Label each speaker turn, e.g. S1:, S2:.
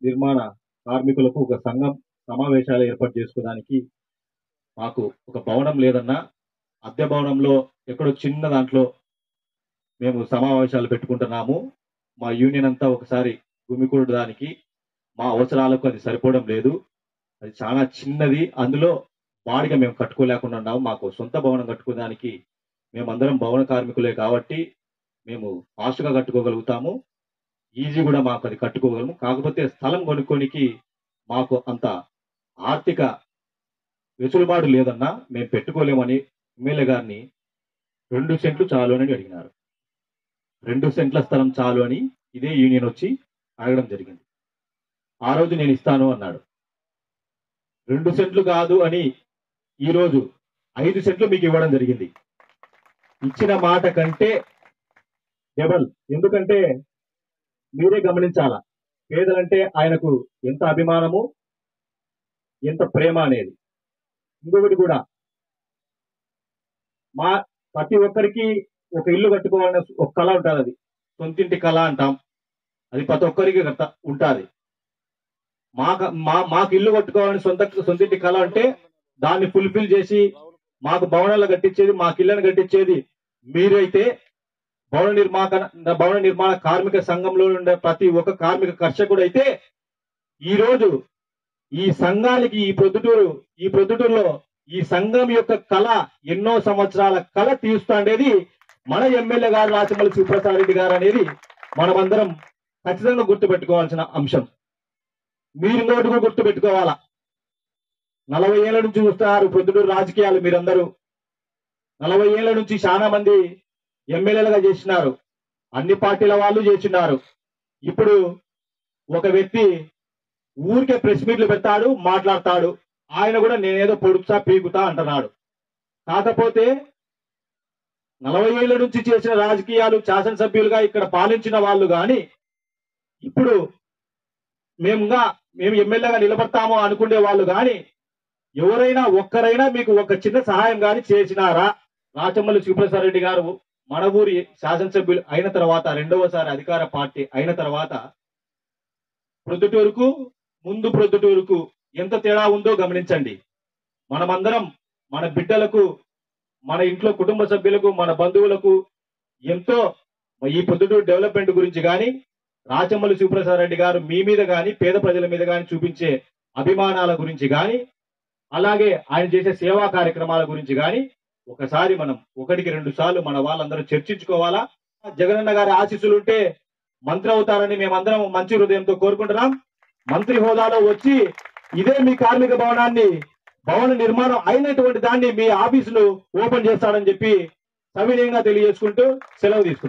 S1: నిర్మాణ కార్మికులకు ఒక సంఘం సమావేశాలు ఏర్పాటు చేసుకోవడానికి మాకు ఒక భవనం లేదన్నా అద్దె భవనంలో ఎక్కడో చిన్న దాంట్లో మేము సమావేశాలు పెట్టుకుంటున్నాము. మా యూనియన్ అంతా ఒకసారి గుమికూడడానికి మా అవసరాలకు అది సరిపోవడం లేదు. అది చాలా చిన్నది. అందులో బాడిగ మేము కట్టుకోలేకుండా ఉన్నాము. మాకు సొంత భవనం కట్టుకోవడానికి మేమందరం భవన కార్మికులే కాబట్టి మేము ఫాస్ట్‌గా కట్టుకోగలుగుతాము. ఈజీ కూడా మాకు అది కట్టుకోగలము. కాకపోతే స్థలం కొనుక్కోనికి మాకు అంత ఆర్థిక వెసులుబాటు లేదన్నా మేము పెట్టుకోలేమని ఎమ్మెల్యే గారిని 2 సెంట్లు చాలు అని అడిగినారు. 2 సెంట్ల స్థలం చాలు అని ఇదే యూనియన్ వచ్చి అడగడం జరిగింది. ఆ రోజు నేను ఇస్తాను అన్నాడు. 2 సెంట్లు కాదు అని ఈరోజు 5 సెంట్లు మీకు ఇవ్వడం జరిగింది. ఇచ్చిన మాట కంటే డబల్. ఎందుకంటే మీరే గమనించాలా, పేదలంటే ఆయనకు ఎంత అభిమానము, ఎంత ప్రేమ అనేది. ఇంకొకటి కూడా, మా ప్రతి ఒక్కరికి ఒక ఇల్లు కట్టుకోవాలనే ఒక కళ ఉంటుంది. అది సొంతింటి కళ అంటాం. అది ప్రతి ఒక్కరికి ఉంటుంది. మాకు ఇల్లు కట్టుకోవాలని సొంతింటి కళ అంటే దాన్ని ఫుల్ఫిల్ చేసి మాకు భవనాలు కట్టించేది, మాకు ఇళ్లను కట్టించేది మీరైతే భవన నిర్మాణ కార్మిక సంఘంలో ఉండే ప్రతి ఒక్క కార్మిక కర్షకుడు అయితే ఈరోజు ఈ సంఘానికి ఈ ప్రొద్దుటూరులో ఈ సంఘం యొక్క కళ, ఎన్నో సంవత్సరాల కళ తీరుస్తాండేది మన ఎమ్మెల్యే గారు రాచమల్లి శివప్రసాద్ రెడ్డి గారు అనేది మనమందరం ఖచ్చితంగా గుర్తుపెట్టుకోవాల్సిన అంశం. మీరు ఇంకోటి కూడా గుర్తుపెట్టుకోవాలా. 40 ఏళ్ల నుంచి చూస్తున్నారు ప్రొద్దుటూరు రాజకీయాలు. మీరందరూ 40 ఏళ్ల నుంచి చాలా మంది ఎమ్మెల్యేలుగా చేసినారు. అన్ని పార్టీల వాళ్ళు చేసినారు. ఇప్పుడు ఒక వ్యక్తి ఊరికే ప్రెస్ మీట్లు పెడతాడు, మాట్లాడతాడు. ఆయన కూడా నేనేదో పొడుపుతా పీకుతా అంటున్నాడు. కాకపోతే 40 ఏళ్ల నుంచి చేసిన రాజకీయాలు, శాసనసభ్యులుగా ఇక్కడ పాలించిన వాళ్ళు కానీ ఇప్పుడు మేము ఎమ్మెల్యేగా నిలబడతాము అనుకునే వాళ్ళు కానీ ఎవరైనా ఒక్కరైనా మీకు ఒక చిన్న సహాయం కానీ చేసినారా? రాచమల్లి శివప్రసాద్ రెడ్డి గారు మన ఊరి శాసనసభ్యులు అయిన తర్వాత, రెండవసారి అధికార పార్టీ అయిన తర్వాత ప్రొద్దుటూరుకు ఎంత తేడా ఉందో గమనించండి. మనమందరం మన బిడ్డలకు, మన ఇంట్లో కుటుంబ సభ్యులకు, మన బంధువులకు ఎంతో ఈ ప్రొద్దుటూరు డెవలప్మెంట్ గురించి కానీ, రాచమల్లి శివప్రసాద్ రెడ్డి గారు మీ మీద కానీ, పేద ప్రజల మీద కానీ చూపించే అభిమానాల గురించి కానీ, అలాగే ఆయన చేసే సేవా కార్యక్రమాల గురించి కానీ ఒకసారి మనం 1-2 సార్లు మన వాళ్ళందరూ చర్చించుకోవాలా. జగనన్న గారి ఆశీస్సులు ఉంటే మంత్రి అవుతారని మేమందరం మంచి హృదయంతో కోరుకుంటున్నాం. మంత్రి హోదాలో వచ్చి ఇదే మీ కార్మిక భవన నిర్మాణం అయినటువంటి దాన్ని మీ ఆఫీసులు ఓపెన్ చేస్తాడని చెప్పి సవినయంగా తెలియజేసుకుంటూ సెలవు తీసుకుంటాం.